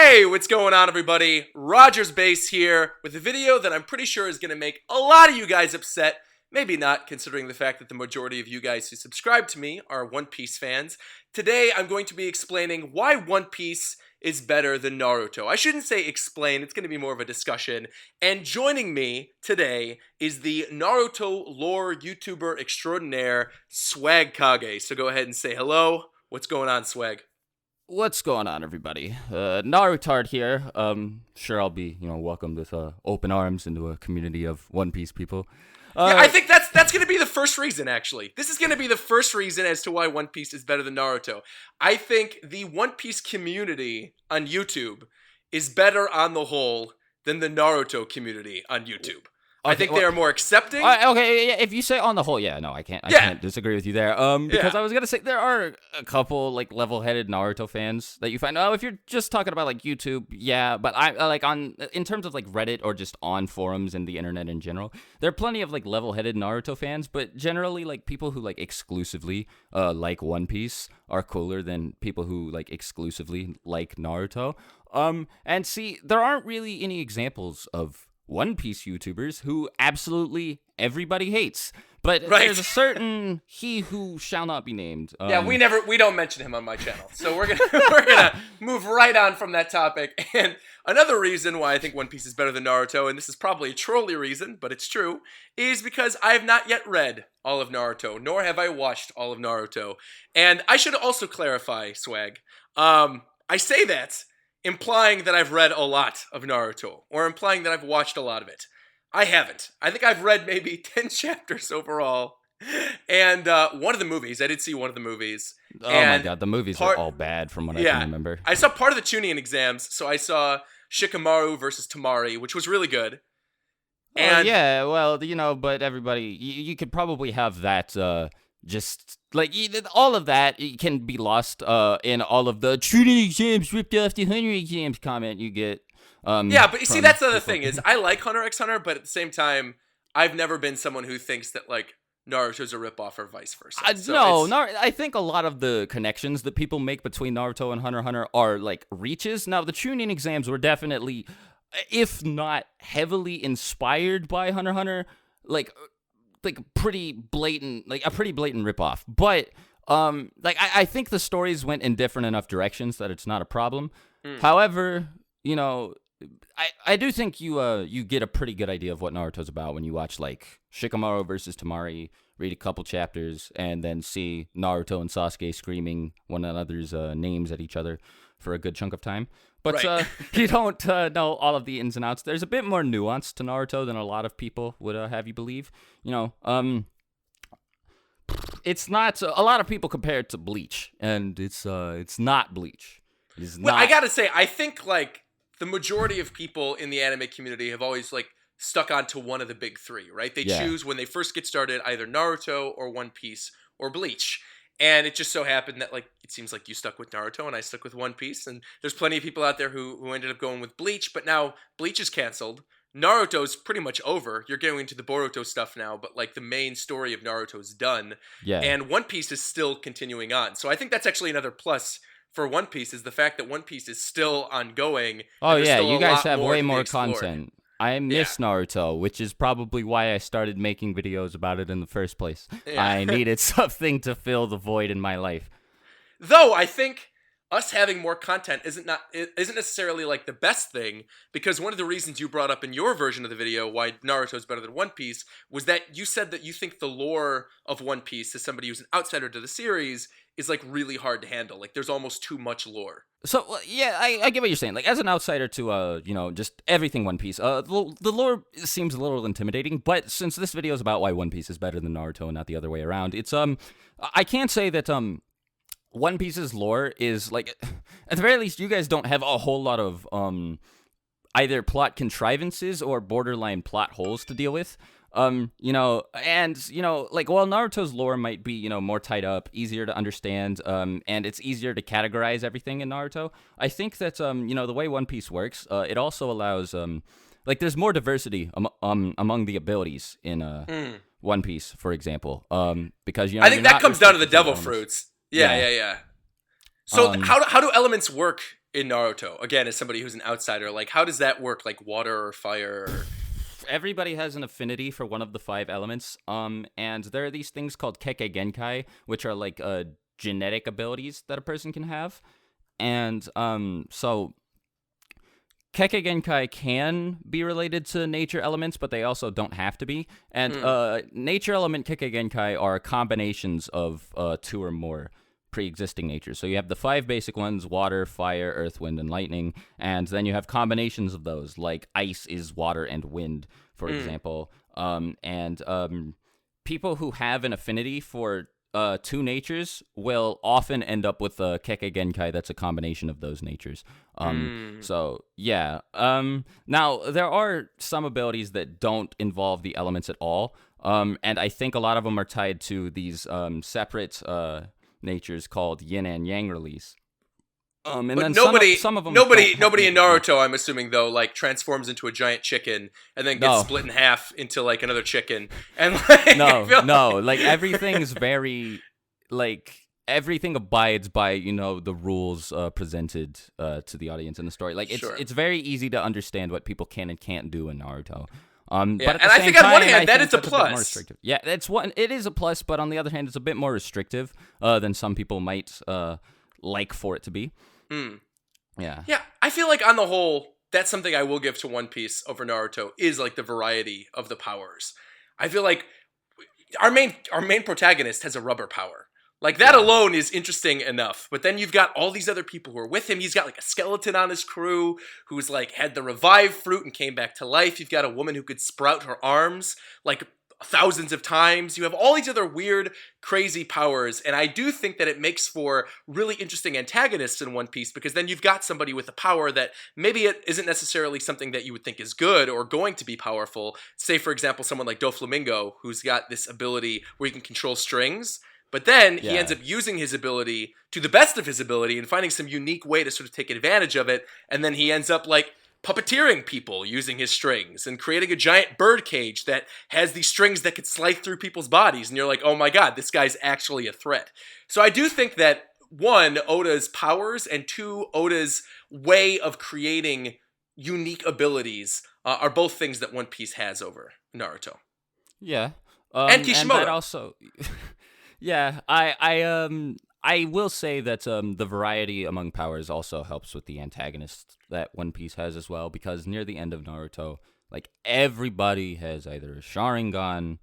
Hey, what's going on, everybody? RogersBase here with a video that I'm pretty sure is going to make a lot of you guys upset. Maybe not, considering the fact that the majority of you guys who subscribe to me are One Piece fans. Today, I'm going to be explaining why One Piece is better than Naruto. I shouldn't say explain, it's going to be more of a discussion. And joining me today is the Naruto lore YouTuber extraordinaire, Swag Kage. So go ahead and say hello. What's going on, Swag? What's going on, everybody? Narutard here. Sure, I'll be, welcomed with open arms into a community of One Piece people. Yeah, I think that's going to be the first reason, actually. This is going to be the first reason as to why One Piece is better than Naruto. I think the One Piece community on YouTube is better on the whole than the Naruto community on YouTube. I think they are more accepting. Okay, if you say on the whole, I can't disagree with you there. Because I was gonna say there are a couple level-headed Naruto fans that you find. Oh, if you're just talking about YouTube, yeah. But in terms of Reddit or just on forums and the internet in general, there are plenty of level-headed Naruto fans. But generally, people who exclusively like One Piece are cooler than people who exclusively like Naruto. And see, there aren't really any examples of One Piece YouTubers who absolutely everybody hates, but there's a certain he who shall not be named. We don't mention him on my channel, so we're gonna move right on from that topic. And another reason why I think One Piece is better than Naruto, and this is probably a trolley reason, but it's true, is because I have not yet read all of Naruto, nor have I watched all of Naruto. And I should also clarify, Swag. I say that implying that I've read a lot of Naruto, or implying that I've watched a lot of it. I haven't. I think I've read maybe 10 chapters overall. And one of the movies, I did see one of the movies. Oh my god, the movies are all bad from what I can remember. I saw part of the Chunin exams, so I saw Shikamaru versus Tamari, which was really good. And but everybody, you could probably have that just all of that can be lost in all of the Chunin exams ripped off the Hunter exams comment you get. But you see, that's the other thing is I like Hunter x Hunter, but at the same time, I've never been someone who thinks that Naruto's a ripoff or vice versa. I think a lot of the connections that people make between Naruto and Hunter x Hunter are reaches. Now, the Chunin exams were definitely, if not heavily inspired by Hunter x Hunter, pretty blatant ripoff. But I think the stories went in different enough directions that it's not a problem. However, I do think you get a pretty good idea of what Naruto's about when you watch Shikamaru versus Tamari, read a couple chapters, and then see Naruto and Sasuke screaming one another's names at each other for a good chunk of time. But you don't know all of the ins and outs. There's a bit more nuance to Naruto than a lot of people would have you believe. It's not a lot of people compare it to Bleach, and it's not Bleach. Well, I gotta say, I think the majority of people in the anime community have always stuck on to one of the big three, right? They choose when they first get started either Naruto or One Piece or Bleach. And it just so happened that it seems like you stuck with Naruto and I stuck with One Piece. And there's plenty of people out there who ended up going with Bleach, but now Bleach is canceled. Naruto's pretty much over. You're getting into the Boruto stuff now, but the main story of Naruto is done. Yeah. And One Piece is still continuing on. So I think that's actually another plus for One Piece is the fact that One Piece is still ongoing. Oh yeah, you guys have way more content. I miss Naruto, which is probably why I started making videos about it in the first place. Yeah. I needed something to fill the void in my life. Though I think us having more content isn't necessarily the best thing, because one of the reasons you brought up in your version of the video why Naruto is better than One Piece was that you said that you think the lore of One Piece, as somebody who's an outsider to the series, is really hard to handle. There's almost too much lore. So I get what you're saying. As an outsider to just everything One Piece, the lore seems a little intimidating. But since this video is about why One Piece is better than Naruto and not the other way around, it's I can't say that One Piece's lore is at the very least you guys don't have a whole lot of either plot contrivances or borderline plot holes to deal with. While Naruto's lore might be, more tied up, easier to understand, and it's easier to categorize everything in Naruto, I think that, the way One Piece works, it also allows, there's more diversity among the abilities in One Piece, for example, because, I think that comes down to the devil fruits. Yeah. So how do elements work in Naruto? Again, as somebody who's an outsider, like how does that work? Like water or fire? Or... Everybody has an affinity for one of the 5 elements. And there are these things called Kekkei Genkai, which are like genetic abilities that a person can have. And so Kekkei Genkai can be related to nature elements, but they also don't have to be. And nature element Kekkei Genkai are combinations of 2 or more pre-existing natures. So you have the 5 basic ones: water, fire, earth, wind, and lightning. And then you have combinations of those, like ice is water and wind, for example. People who have an affinity for 2 natures will often end up with a Kekkei Genkai that's a combination of those natures. So, yeah. Now, there are some abilities that don't involve the elements at all. And I think a lot of them are tied to these separate natures called yin and yang release. And but then nobody some of them nobody in Naruto, I'm assuming though, like transforms into a giant chicken and then gets No. split in half into like another chicken. And like No, like everything's very like everything abides by, the rules presented to the audience in the story. Like it's very easy to understand what people can and can't do in Naruto. But at the I same think on one time, hand I that think is a that's bit more plus. restrictive. Yeah, it is a plus, but on the other hand, it's a bit more restrictive than some people might like for it to be. Yeah. Yeah, I feel like on the whole, that's something I will give to One Piece over Naruto is like the variety of the powers. I feel like our main protagonist has a rubber power. Like that alone is interesting enough. But then you've got all these other people who are with him. He's got like a skeleton on his crew who's like had the revive fruit and came back to life. You've got a woman who could sprout her arms like thousands of times. You have all these other weird, crazy powers. And I do think that it makes for really interesting antagonists in One Piece, because then you've got somebody with a power that maybe it isn't necessarily something that you would think is good or going to be powerful. Say, for example, someone like Doflamingo, who's got this ability where he can control strings. But then he ends up using his ability to the best of his ability and finding some unique way to sort of take advantage of it. And then he ends up like puppeteering people using his strings and creating a giant bird cage that has these strings that could slice through people's bodies. And you're like, oh my God, this guy's actually a threat. So I do think that 1, Oda's powers, and 2, Oda's way of creating unique abilities are both things that One Piece has over Naruto. Yeah. And Kishimoto. And that also... Yeah, I will say that the variety among powers also helps with the antagonist that One Piece has as well, because near the end of Naruto, like everybody has either a Sharingan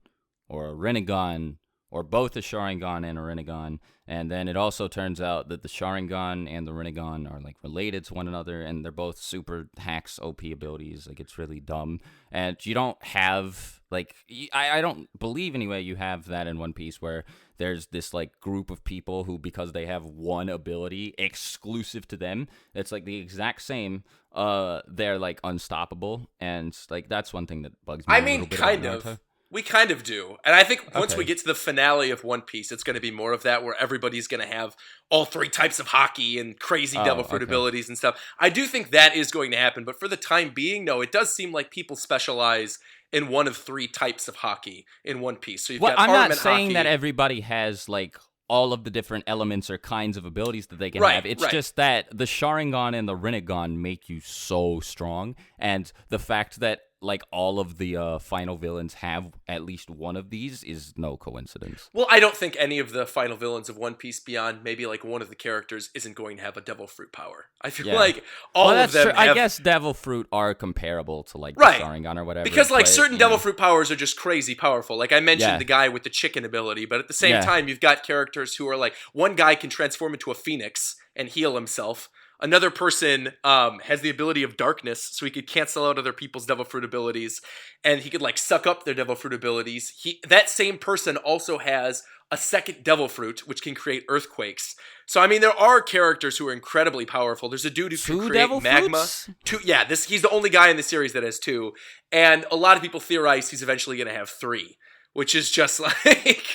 or a Rinnegan, or both a Sharingan and a Rinnegan, and then it also turns out that the Sharingan and the Rinnegan are like related to one another, and they're both super hacks OP abilities. Like it's really dumb, and you don't have like I don't believe anyway you have that in One Piece where there's this like group of people who, because they have one ability exclusive to them, it's like the exact same, they're like unstoppable, and like that's one thing that bugs me. I mean, kind of. We kind of do. And I think once we get to the finale of One Piece, it's going to be more of that, where everybody's going to have all 3 types of hockey and crazy devil fruit abilities and stuff. I do think that is going to happen. But for the time being, no, it does seem like people specialize in one of 3 types of hockey in One Piece. So you've got I'm not armament saying hockey. that everybody has like all of the different elements or kinds of abilities that they can Right, have. It's right. just that the Sharingan and the Rinnegan make you so strong, and the fact that like all of the final villains have at least one of these is no coincidence. Well, I don't think any of the final villains of One Piece, beyond maybe like one of the characters, isn't going to have a devil fruit power. I feel like all of them have... I guess devil fruit are comparable to like the Right. Sharingan or whatever. Because like but, certain devil fruit powers are just crazy powerful. Like I mentioned Yeah. the guy with the chicken ability, but at the same time you've got characters who are like, one guy can transform into a phoenix and heal himself. Another person has the ability of darkness, so he could cancel out other people's devil fruit abilities, and he could like suck up their devil fruit abilities. That same person also has a second devil fruit, which can create earthquakes. So I mean, there are characters who are incredibly powerful. There's a dude who can create devil magma. Fruits? He's the only guy in the series that has 2, and a lot of people theorize he's eventually going to have 3, which is just like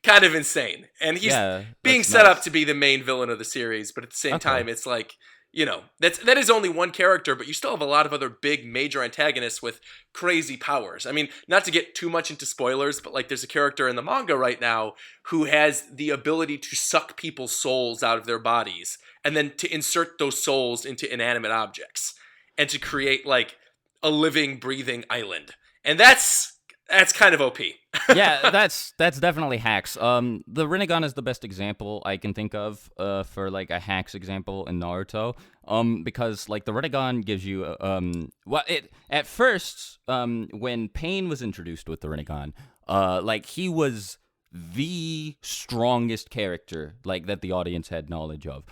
kind of insane. And he's being set up to be the main villain of the series, but at the same time, it's like that is only one character, but you still have a lot of other big major antagonists with crazy powers. I mean, not to get too much into spoilers, but like there's a character in the manga right now who has the ability to suck people's souls out of their bodies and then to insert those souls into inanimate objects and to create like a living, breathing island. And that's kind of OP. Yeah, that's definitely hacks. The Rinnegan is the best example I can think of for like a hacks example in Naruto. Because like the Rinnegan gives you at first when Pain was introduced with the Rinnegan, like he was the strongest character like that the audience had knowledge of.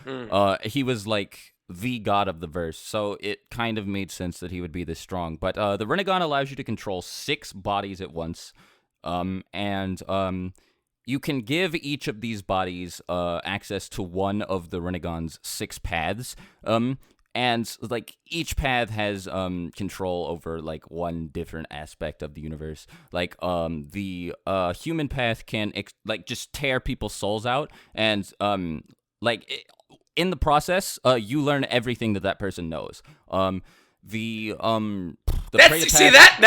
He was like the god of the verse, so it kind of made sense that he would be this strong. But the Rinnegan allows you to control 6 bodies at once, and you can give each of these bodies access to one of the Rinnegan's 6 paths, and like each path has control over like one different aspect of the universe. Like the human path can like just tear people's souls out, and in the process, you learn everything that person knows. See that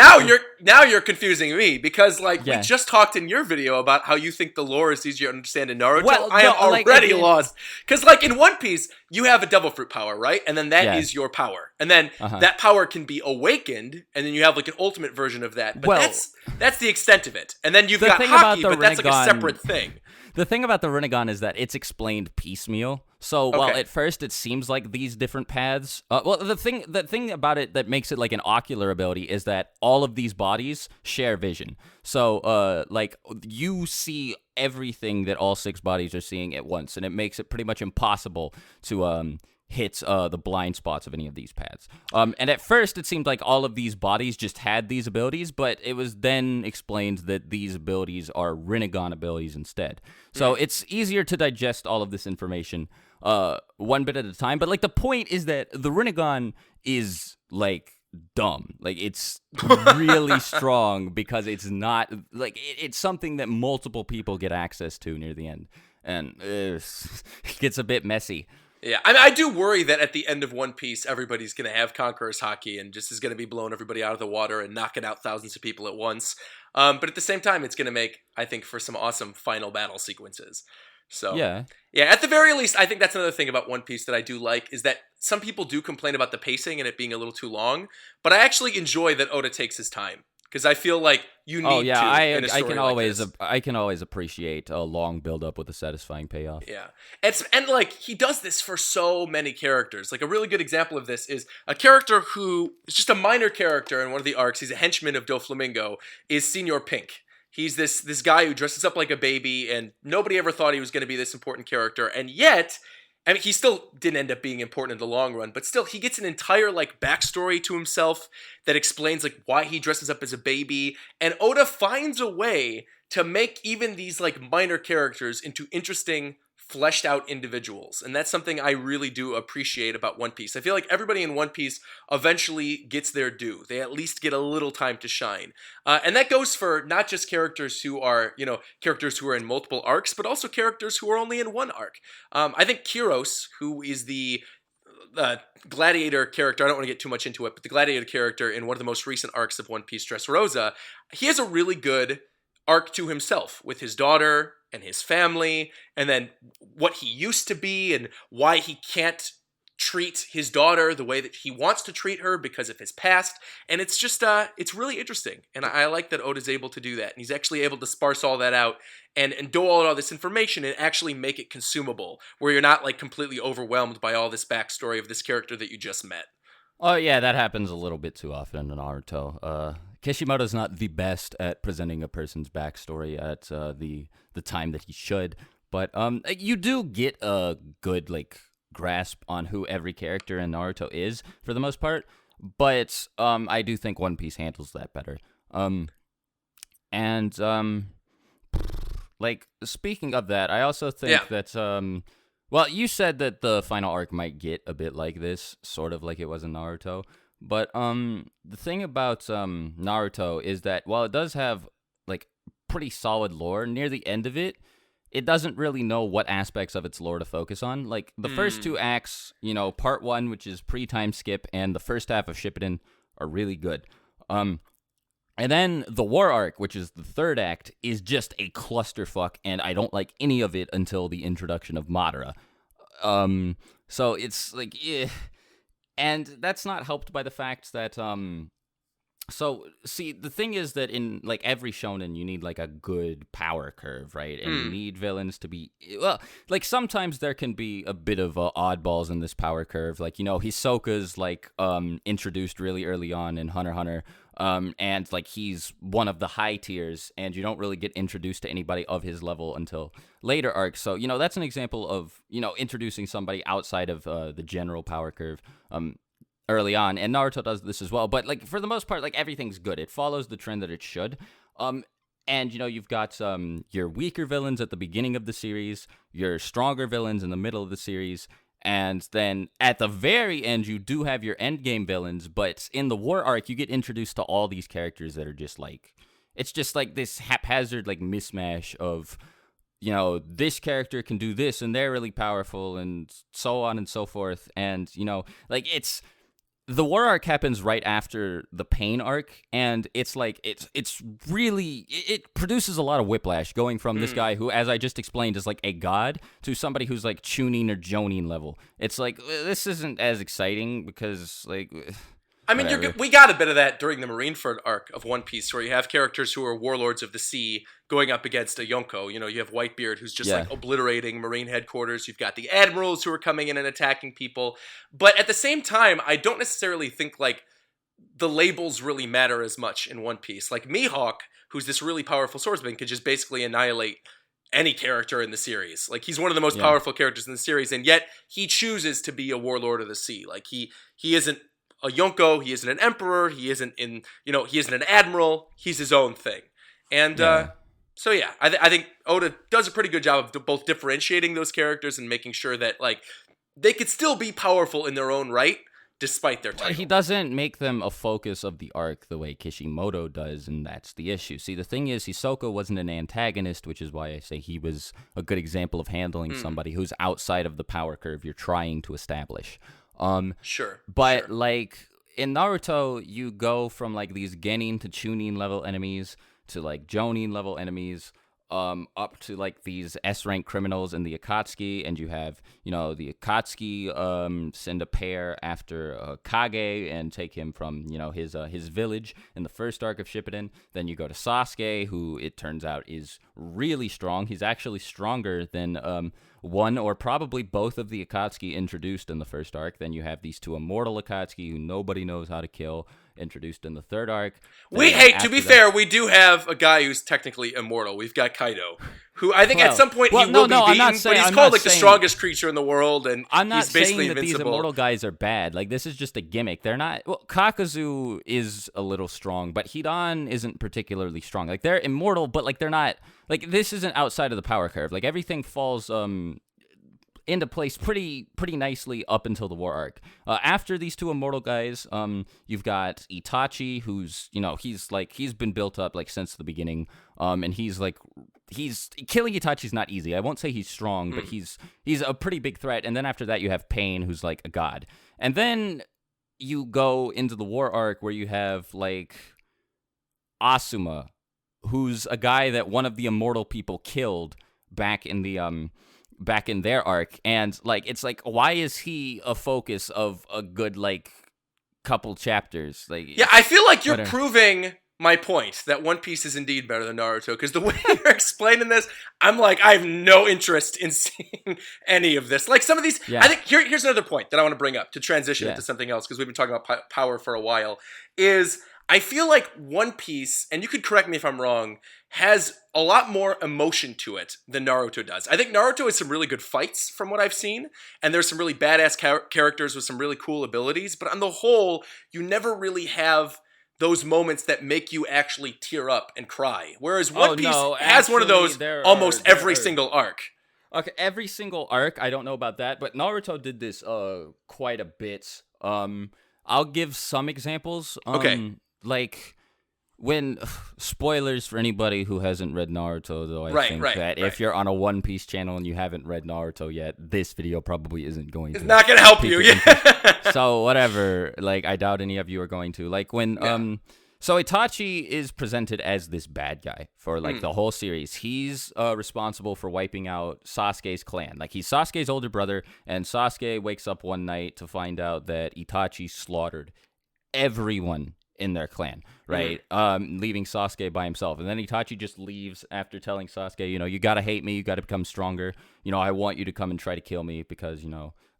now you're confusing me because like we just talked in your video about how you think the lore is easier to understand in Naruto. Well, I am already lost because like in One Piece you have a devil fruit power, right? And then that is your power, and then that power can be awakened, and then you have like an ultimate version of that. But that's the extent of it. And then you've got Haki, but that's like a separate thing. The thing about the Rinnegan is that it's explained piecemeal. So while at first it seems like these different paths, the thing about it that makes it like an ocular ability is that all of these bodies share vision. So like you see everything that all 6 bodies are seeing at once, and it makes it pretty much impossible to hit the blind spots of any of these paths. And at first it seemed like all of these bodies just had these abilities, but it was then explained that these abilities are Rinnegan abilities instead. So it's easier to digest all of this information one bit at a time. But like the point is that the Rinnegan is like dumb. Like it's really strong because it's not like it's something that multiple people get access to near the end, and it gets a bit messy. Yeah, I mean, I do worry that at the end of One Piece, everybody's going to have Conqueror's Haki and just is going to be blowing everybody out of the water and knocking out thousands of people at once. But at the same time, it's going to make, I think, for some awesome final battle sequences. So yeah, at the very least, I think that's another thing about One Piece that I do like is that some people do complain about the pacing and it being a little too long, but I actually enjoy that Oda takes his time. Because I feel like you need to. I can always appreciate a long build up with a satisfying payoff. Yeah, and like he does this for so many characters. Like a really good example of this is a character who is just a minor character in one of the arcs. He's a henchman of Doflamingo. Is Senor Pink. He's this guy who dresses up like a baby, and nobody ever thought he was going to be this important character, and yet. I mean, he still didn't end up being important in the long run, but still, he gets an entire, like, backstory to himself that explains, like, why he dresses up as a baby, and Oda finds a way to make even these, like, minor characters into interesting, fleshed-out individuals, and that's something I really do appreciate about One Piece. I feel like everybody in One Piece eventually gets their due. They at least get a little time to shine. And that goes for not just characters who are, characters who are in multiple arcs, but also characters who are only in one arc. I think Kyros, who is the gladiator character, I don't want to get too much into it, but the gladiator character in one of the most recent arcs of One Piece, Dressrosa, he has a really good arc to himself with his daughter and his family, and then what he used to be and why he can't treat his daughter the way that he wants to treat her because of his past. And it's just, it's really interesting. And I like that Oda's able to do that. And he's actually able to sparse all that out and dole out all this information and actually make it consumable, where you're not like completely overwhelmed by all this backstory of this character that you just met. Oh yeah, that happens a little bit too often in Naruto. Kishimoto's not the best at presenting a person's backstory at the time that he should, but you do get a good like grasp on who every character in Naruto is for the most part. But I do think One Piece handles that better. Like speaking of that, I also think that well, you said that the final arc might get a bit like this, sort of like it was in Naruto. But the thing about Naruto is that while it does have like pretty solid lore, near the end of it, it doesn't really know what aspects of its lore to focus on. Like, the first two acts, part one, which is pre-time skip, and the first half of Shippuden are really good. And then the war arc, which is the third act, is just a clusterfuck, and I don't like any of it until the introduction of Madara. So it's like, and that's not helped by the fact that, so, see, the thing is that in, like, every shonen, you need, like, a good power curve, right? And you need villains to be, well, like, sometimes there can be a bit of oddballs in this power curve. Like, Hisoka's, like, introduced really early on in Hunter x Hunter, and, like, he's one of the high tiers, and you don't really get introduced to anybody of his level until later arcs. So, that's an example of, introducing somebody outside of the general power curve, early on, and Naruto does this as well, but, like, for the most part, like, everything's good. It follows the trend that it should. And, you've got your weaker villains at the beginning of the series, your stronger villains in the middle of the series, and then at the very end, you do have your endgame villains, but in the war arc, you get introduced to all these characters that are just, like, it's just, like, this haphazard, like, mismatch of, this character can do this, and they're really powerful, and so on and so forth, and, like, it's... The war arc happens right after the pain arc, and it's like, it's really, it produces a lot of whiplash, going from this guy who, as I just explained, is like a god, to somebody who's like Chunin or Jonin level. It's like, this isn't as exciting, because, like... I mean, we got a bit of that during the Marineford arc of One Piece, where you have characters who are warlords of the sea going up against a Yonko. You have Whitebeard, who's just like obliterating Marine headquarters. You've got the admirals who are coming in and attacking people. But at the same time, I don't necessarily think like the labels really matter as much in One Piece. Like Mihawk, who's this really powerful swordsman, could just basically annihilate any character in the series. Like, he's one of the most powerful characters in the series, and yet he chooses to be a warlord of the sea. Like, he isn't a Yonko, he isn't an emperor, he isn't an admiral, he's his own thing. And so yeah, I think Oda does a pretty good job of both differentiating those characters and making sure that, like, they could still be powerful in their own right, despite their title. He doesn't make them a focus of the arc the way Kishimoto does, and that's the issue. See, the thing is, Hisoka wasn't an antagonist, which is why I say he was a good example of handling somebody who's outside of the power curve you're trying to establish. Sure. But, like, in Naruto, you go from, like, these Genin to Chunin level enemies to, like, Jonin level enemies, up to, like, these S-rank criminals in the Akatsuki, and you have, the Akatsuki send a pair after Kage and take him from, his village in the first arc of Shippuden. Then you go to Sasuke, who it turns out is really strong. He's actually stronger than one or probably both of the Akatsuki introduced in the first arc. Then you have these two immortal Akatsuki who nobody knows how to kill, introduced in the third arc. To be fair, we do have a guy who's technically immortal. We've got Kaido, who I think at some point he will be beaten, but he's called like the strongest creature in the world, and I'm not he's basically saying that invincible. These immortal guys are bad. Like, this is just a gimmick. They're not... Well, Kakazu is a little strong, but Hidan isn't particularly strong. Like, they're immortal, but, like, they're not... Like, this isn't outside of the power curve. Like, everything falls into place pretty nicely up until the war arc. After these two immortal guys, you've got Itachi, who's, he's been built up, like, since the beginning, and killing Itachi's not easy. I won't say he's strong, but he's a pretty big threat. And then after that, you have Pain, who's, like, a god. And then you go into the war arc where you have, like, Asuma, who's a guy that one of the immortal people killed back in their arc, and, like, it's like, why is he a focus of a good, like, couple chapters? Like, yeah, I feel like you're proving my point that One Piece is indeed better than Naruto, because the way you're explaining this, I'm like, I have no interest in seeing any of this. Like, some of these, I think, here's another point that I want to bring up to transition into something else, because we've been talking about power for a while, is I feel like One Piece, and you could correct me if I'm wrong, has a lot more emotion to it than Naruto does. I think Naruto has some really good fights from what I've seen, and there's some really badass characters with some really cool abilities, but on the whole, you never really have those moments that make you actually tear up and cry. Whereas One Piece has one of those almost every single arc. Okay, every single arc, I don't know about that, but Naruto did this quite a bit. I'll give some examples. Okay. Like, when spoilers for anybody who hasn't read Naruto, though, I think that right. if you're on a One Piece channel and you haven't read Naruto yet, this video probably isn't going to. It's not gonna help pique you. your interest. Yeah. So whatever. Like, I doubt any of you are going to. Like when So Itachi is presented as this bad guy for like the whole series. He's responsible for wiping out Sasuke's clan. Like, he's Sasuke's older brother, and Sasuke wakes up one night to find out that Itachi slaughtered everyone in their clan, right? Leaving Sasuke by himself. And then Itachi just leaves after telling Sasuke, you gotta hate me, you gotta become stronger. I want you to come and try to kill me because,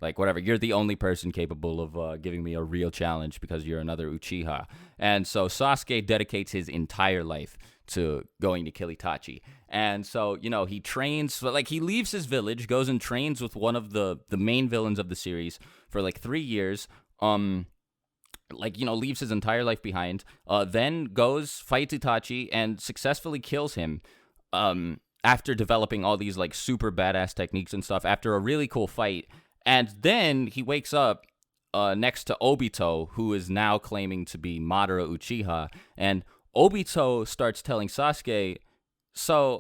like, whatever, you're the only person capable of giving me a real challenge because you're another Uchiha. And so Sasuke dedicates his entire life to going to kill Itachi. And so, he trains, like, he leaves his village, goes and trains with one of the main villains of the series for like 3 years, leaves his entire life behind, then goes, fights Itachi, and successfully kills him, after developing all these, like, super badass techniques and stuff, after a really cool fight. And then he wakes up, next to Obito, who is now claiming to be Madara Uchiha, and Obito starts telling Sasuke, so,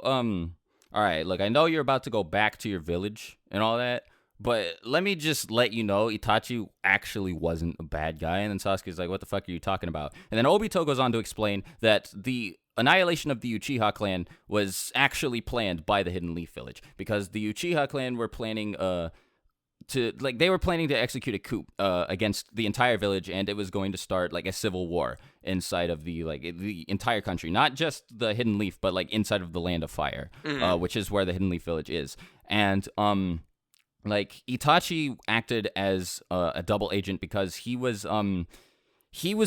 alright, look, I know you're about to go back to your village and all that, but let me just let you know, Itachi actually wasn't a bad guy. And then Sasuke's like, what the fuck are you talking about? And then Obito goes on to explain that the annihilation of the Uchiha clan was actually planned by the Hidden Leaf Village, because the Uchiha clan were planning they were planning to execute a coup against the entire village, and it was going to start like a civil war inside of the entire country, not just the Hidden Leaf, but like inside of the Land of Fire, which is where the Hidden Leaf Village is. And like, Itachi acted as a double agent because he was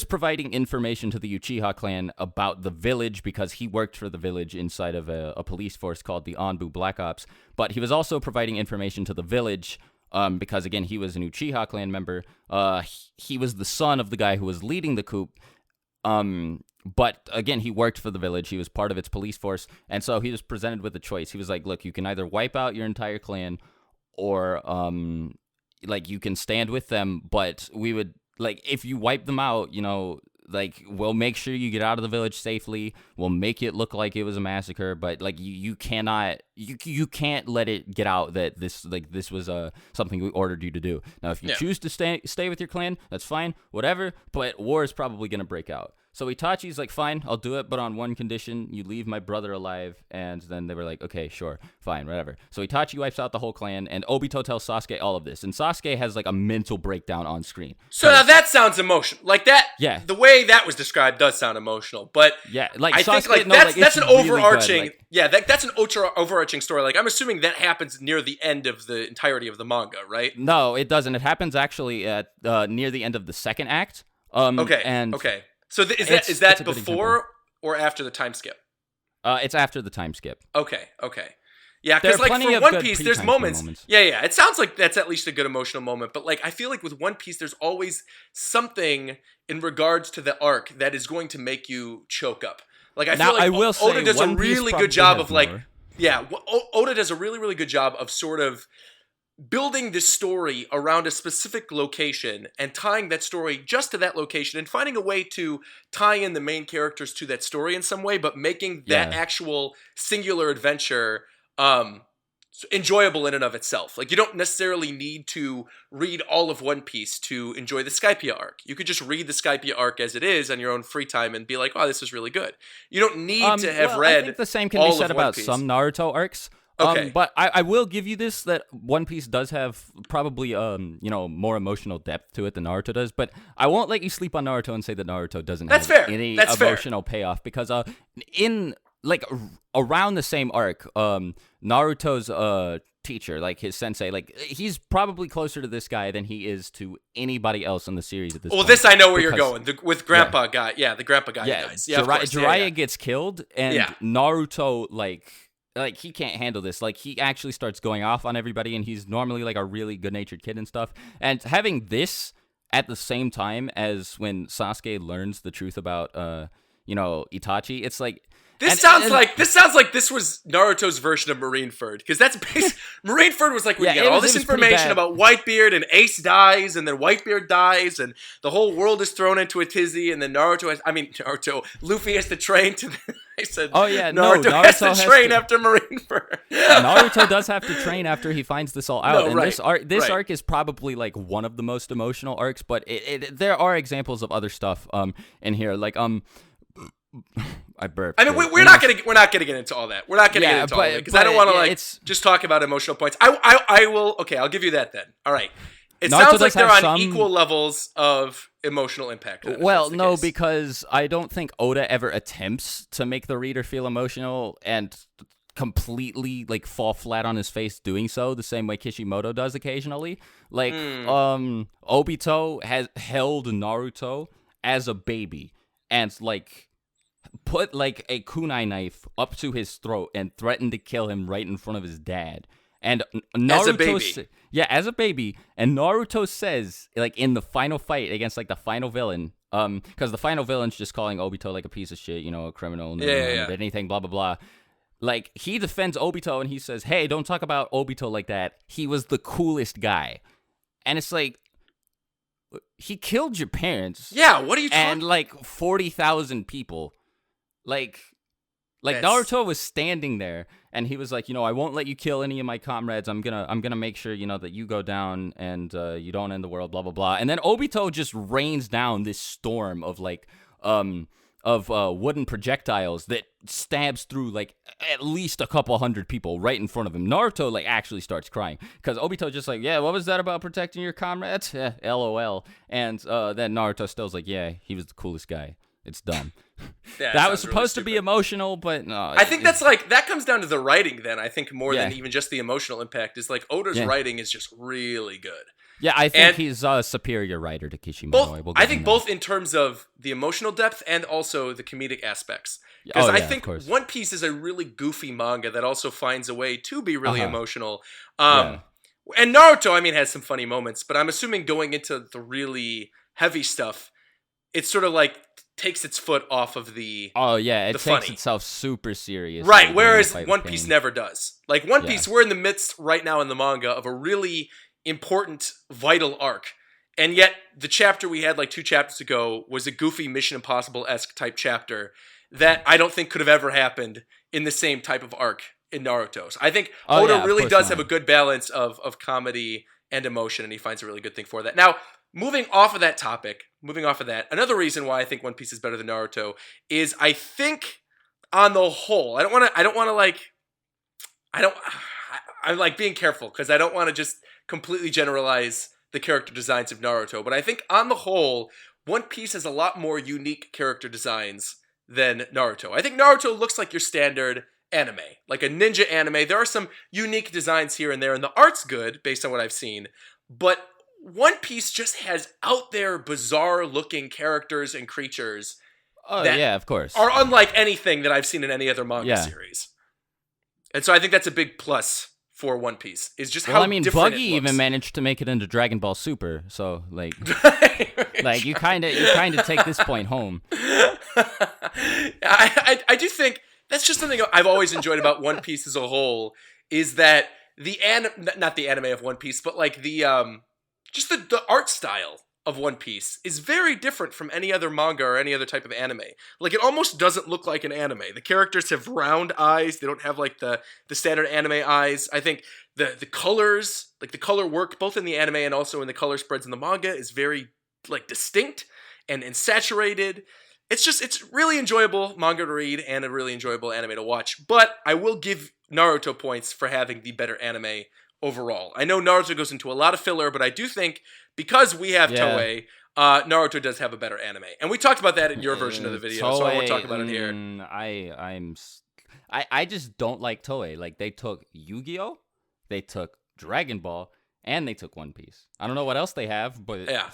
providing information to the Uchiha clan about the village, because he worked for the village inside of a police force called the Anbu Black Ops. But he was also providing information to the village because, again, he was an Uchiha clan member. He was the son of the guy who was leading the coup. But again, he worked for the village. He was part of its police force. And so he was presented with a choice. He was like, look, you can either wipe out your entire clan, or like, you can stand with them, but we would, like, if you wipe them out, like, we'll make sure you get out of the village safely. We'll make it look like it was a massacre, but like, you cannot, you can't let it get out that this was something we ordered you to do. Now, if you choose to stay with your clan, that's fine, whatever. But war is probably gonna break out. So Itachi's like, fine, I'll do it, but on one condition: you leave my brother alive. And then they were like, okay, sure, fine, whatever. So Itachi wipes out the whole clan, and Obito tells Sasuke all of this. And Sasuke has like a mental breakdown on screen. So now that sounds emotional. Like that, yeah. The way that was described does sound emotional, but yeah, like, I Sasuke, think like that's an overarching, that's an overarching story. Like, I'm assuming that happens near the end of the entirety of the manga, right? No, it doesn't. It happens actually at near the end of the second act. Okay. So is that before or after the time skip? It's after the time skip. Okay. Yeah, because like for One Piece, there's moments. Yeah. It sounds like that's at least a good emotional moment. But like, I feel like with One Piece, there's always something in regards to the arc that is going to make you choke up. Like, I feel like Oda does a really good job of like, Oda does a really, really good job of sort of building this story around a specific location and tying that story just to that location and finding a way to tie in the main characters to that story in some way, but making that actual singular adventure enjoyable in and of itself. Like, you don't necessarily need to read all of One Piece to enjoy the Skypiea arc. You could just read the Skypiea arc as it is on your own free time and be like, oh, this is really good. You don't need to have read. I think the same can be said about some Naruto arcs. Okay. But I will give you this, that One Piece does have probably more emotional depth to it than Naruto does, but I won't let you sleep on Naruto and say that Naruto doesn't have any emotional payoff, because in like around the same arc, Naruto's teacher, like his sensei, like, he's probably closer to this guy than he is to anybody else in the series at this point. Well, this I know where you're going. With Grandpa guy. Yeah, the Grandpa guy dies. Yeah, Jiraiya gets killed, and Naruto, like, he can't handle this. Like, he actually starts going off on everybody, and he's normally like a really good-natured kid and stuff. And having this at the same time as when Sasuke learns the truth about Itachi, it's like, This sounds like this was Naruto's version of Marineford, because that's Marineford was like, we get all this information about Whitebeard, and Ace dies, and then Whitebeard dies, and the whole world is thrown into a tizzy, and then Luffy has to train to. I said, Naruto has to train after Marineford. Naruto does have to train after he finds this all out. This arc is probably like one of the most emotional arcs, but there are examples of other stuff in here, like I burped. I mean, we're not gonna get into all that. We're not gonna get into all that because I don't want to just talk about emotional points. I will. Okay, I'll give you that then. All right. It sounds like they're on equal levels of emotional impact. Well, no, because I don't think Oda ever attempts to make the reader feel emotional and completely like fall flat on his face doing so, the same way Kishimoto does occasionally. Like, Obito has held Naruto as a baby and like put like a kunai knife up to his throat and threatened to kill him right in front of his dad. And Naruto, as a baby, and Naruto says, like, in the final fight against like the final villain, because the final villain's just calling Obito like a piece of shit, a criminal, anything, blah blah blah. Like, he defends Obito and he says, "Hey, don't talk about Obito like that. He was the coolest guy." And it's like, he killed your parents. Yeah, what are you talking? And like 40,000 people. Like Naruto was standing there and he was like, I won't let you kill any of my comrades. I'm gonna make sure, that you go down and you don't end the world, blah blah blah. And then Obito just rains down this storm of like wooden projectiles that stabs through like at least a couple hundred people right in front of him. Naruto like actually starts crying because Obito just like, what was that about protecting your comrades? LOL. And then Naruto still's like, he was the coolest guy. It's dumb. That was supposed to be emotional, but no. I think that's like, that comes down to the writing then, I think, more than even just the emotional impact. Is like Oda's writing is just really good. Yeah, I think he's a superior writer to Kishimoto. I think both in terms of the emotional depth and also the comedic aspects. Because I think One Piece is a really goofy manga that also finds a way to be really emotional. And Naruto, I mean, has some funny moments, but I'm assuming going into the really heavy stuff, it's sort of like takes its foot off of the it funny. Takes itself super serious, right? Whereas One Piece never does. Like One Piece, we're in the midst right now in the manga of a really important, vital arc, and yet the chapter we had like 2 chapters ago was a goofy Mission Impossible-esque type chapter that I don't think could have ever happened in the same type of arc in Naruto's. I think Oda really does have a good balance of comedy and emotion, and he finds a really good thing for that. Now, moving off of that, another reason why I think One Piece is better than Naruto is I think on the whole, I'm like being careful because I don't want to just completely generalize the character designs of Naruto, but I think on the whole, One Piece has a lot more unique character designs than Naruto. I think Naruto looks like your standard anime, like a ninja anime. There are some unique designs here and there, and the art's good based on what I've seen, but One Piece just has out there bizarre looking characters and creatures of course, are unlike anything that I've seen in any other manga series. And so I think that's a big plus for One Piece, is just how different Buggy it looks. even managed to make it into Dragon Ball Super, so like you kind of take this point home. I do think that's just something I've always enjoyed about One Piece as a whole, is that not the anime of One Piece, but like the just the art style of One Piece is very different from any other manga or any other type of anime. Like, it almost doesn't look like an anime. The characters have round eyes. They don't have like the standard anime eyes. I think the colors, like the color work both in the anime and also in the color spreads in the manga, is very like distinct and saturated. It's really enjoyable manga to read and a really enjoyable anime to watch. But I will give Naruto points for having the better anime overall. I know Naruto goes into a lot of filler, but I do think because we have Toei, Naruto does have a better anime. And we talked about that in your version of the video, so I won't talk about it here. I just don't like Toei. Like, they took Yu-Gi-Oh!, they took Dragon Ball, and they took One Piece. I don't know what else they have, but yeah.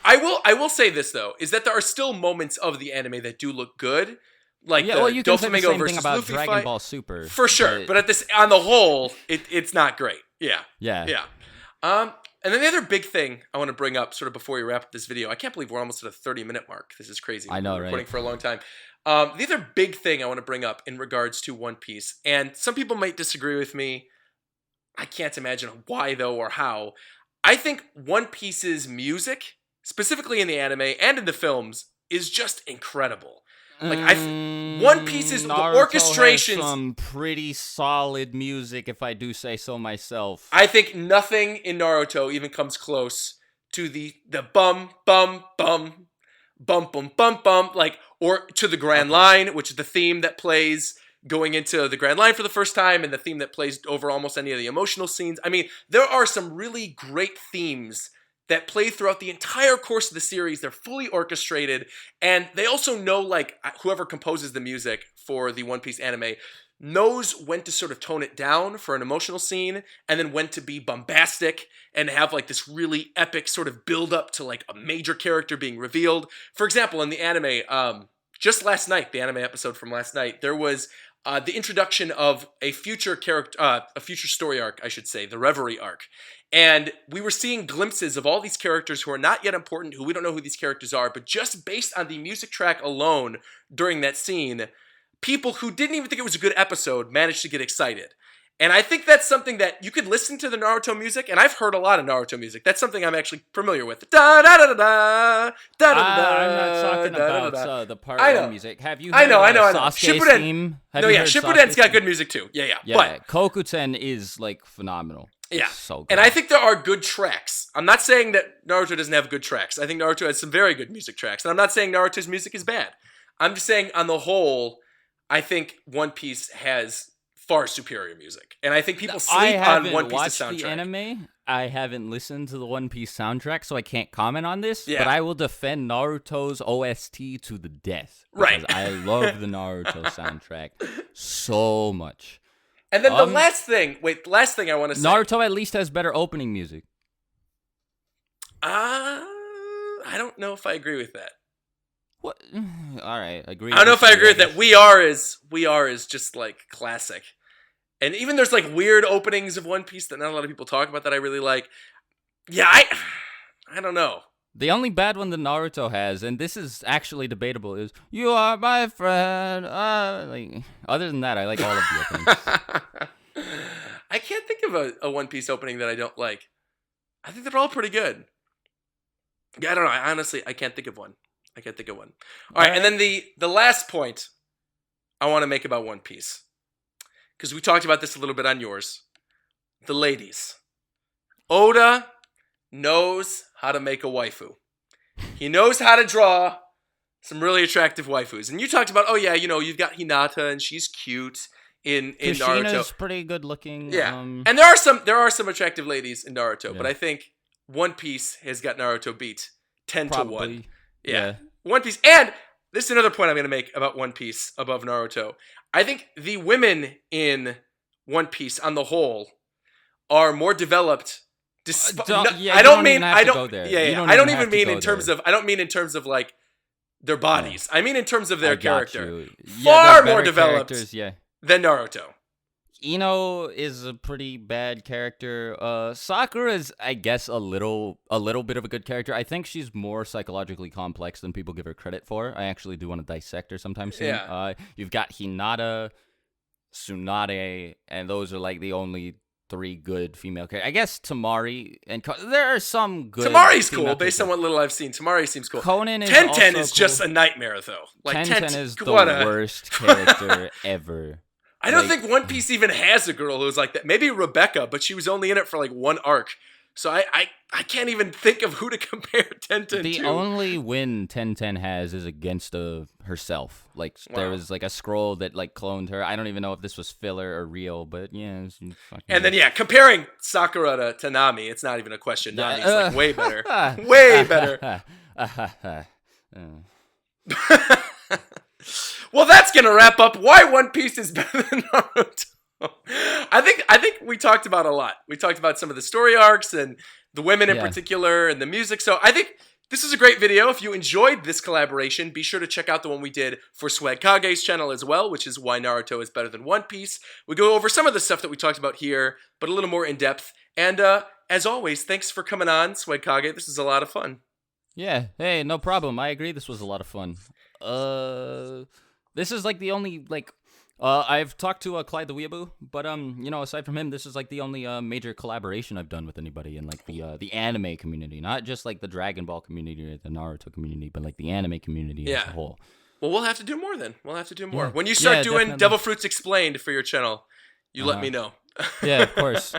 I will say this though, is that there are still moments of the anime that do look good. Like you can say the same thing about Luffy Dragon fight. Ball Super. For sure. But on the whole, it's not great. Yeah. And then the other big thing I want to bring up sort of before we wrap up this video, I can't believe we're almost at a 30-minute mark. This is crazy. I know, We're recording for a long time. The other big thing I want to bring up in regards to One Piece, and some people might disagree with me. I can't imagine why, though, or how. I think One Piece's music, specifically in the anime and in the films, is just incredible. Like One Piece's the orchestrations. Has some pretty solid music, if I do say so myself. I think nothing in Naruto even comes close to the bum bum bum bum bum bum bum, like, or to the Grand Line, which is the theme that plays going into the Grand Line for the first time, and the theme that plays over almost any of the emotional scenes. I mean, there are some really great themes that play throughout the entire course of the series. They're fully orchestrated, and they also know, like, whoever composes the music for the One Piece anime knows when to sort of tone it down for an emotional scene, and then when to be bombastic and have, like, this really epic sort of build up to, like, a major character being revealed. For example, in the anime, just last night, the anime episode from last night, there was the introduction of a future character, a future story arc, I should say, the Reverie arc. And we were seeing glimpses of all these characters who are not yet important, who we don't know who these characters are, but just based on the music track alone during that scene, people who didn't even think it was a good episode managed to get excited. And I think that's something that you could listen to the Naruto music, and I've heard a lot of Naruto music. That's something I'm actually familiar with. Da da da da da da da. I'm not talking about the part one music. Have you? I know. Sasuke's theme? Shippuden's got good music too. Yeah. But Kokuten is like phenomenal. Yeah, so good. And I think there are good tracks. I'm not saying that Naruto doesn't have good tracks. I think Naruto has some very good music tracks. And I'm not saying Naruto's music is bad. I'm just saying, on the whole, I think One Piece has far superior music. And I think people sleep on One Piece's soundtrack. I haven't watched the anime. I haven't listened to the One Piece soundtrack, so I can't comment on this. Yeah. But I will defend Naruto's OST to the death. Right. I love the Naruto soundtrack so much. And then the last thing I want to say. Naruto at least has better opening music. I don't know if I agree with that. What? All right, agree. I don't know if I agree with that. We are is just like classic. And even there's like weird openings of One Piece that not a lot of people talk about that I really like. Yeah, I don't know. The only bad one that Naruto has, and this is actually debatable, is "You Are My Friend." Other than that, I like all of the openings. I can't think of a One Piece opening that I don't like. I think they're all pretty good. Yeah, I don't know. I can't think of one. All right, and then the last point I want to make about One Piece, because we talked about this a little bit on yours. The ladies. Oda knows how to make a waifu. He knows how to draw some really attractive waifus. And you talked about, you've got Hinata and she's cute in Naruto. Kushina's pretty good looking. Yeah. And there are some attractive ladies in Naruto, but I think One Piece has got Naruto beat 10 to 1. Yeah. One Piece. And this is another point I'm going to make about One Piece above Naruto. I think the women in One Piece on the whole are more developed. I don't mean in terms of like their bodies. I mean in terms of their character. Far more developed than Naruto. Ino is a pretty bad character. Sakura is, I guess, a little bit of a good character. I think she's more psychologically complex than people give her credit for. I actually do want to dissect her sometime soon. Yeah. You've got Hinata, Tsunade, and those are like the only 3 good female characters. I guess Tamari and there are some good. Tamari's cool based on what little I've seen. Tamari seems cool. Conan is Ten is just a nightmare though. Like Ten is the worst character ever. I don't think One Piece even has a girl who's like that. Maybe Rebecca, but she was only in it for like one arc. So I can't even think of who to compare Ten to. The only win Ten has is against herself. Like there was like a scroll that like cloned her. I don't even know if this was filler or real, but yeah. And then comparing Sakura to Nami, it's not even a question. Nami's like way better, way better. Well, that's gonna wrap up why One Piece is better than Naruto. I think we talked about a lot. We talked about some of the story arcs and the women in particular and the music. So I think this is a great video. If you enjoyed this collaboration, be sure to check out the one we did for Swag Kage's channel as well, which is why Naruto is better than One Piece. We go over some of the stuff that we talked about here, but a little more in depth. And as always, thanks for coming on, Swag Kage. This is a lot of fun. Yeah. Hey, no problem. I agree. This was a lot of fun. This is like the only like. I've talked to Clyde the Weeaboo, but aside from him, this is like the only major collaboration I've done with anybody in like the anime community, not just like the Dragon Ball community or the Naruto community, but like the anime community as a whole. Well, we'll have to do more then. We'll have to do more. Yeah. When you start doing definitely. Devil Fruits Explained for your channel, you let me know. Yeah, of course.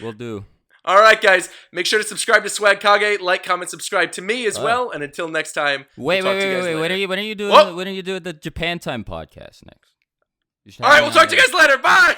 We'll do. All right, guys. Make sure to subscribe to Swag Kage, like, comment, subscribe to me as well. And until next time, wait. When are you doing the Japan Time podcast next? All right, we'll talk to you guys later. Bye.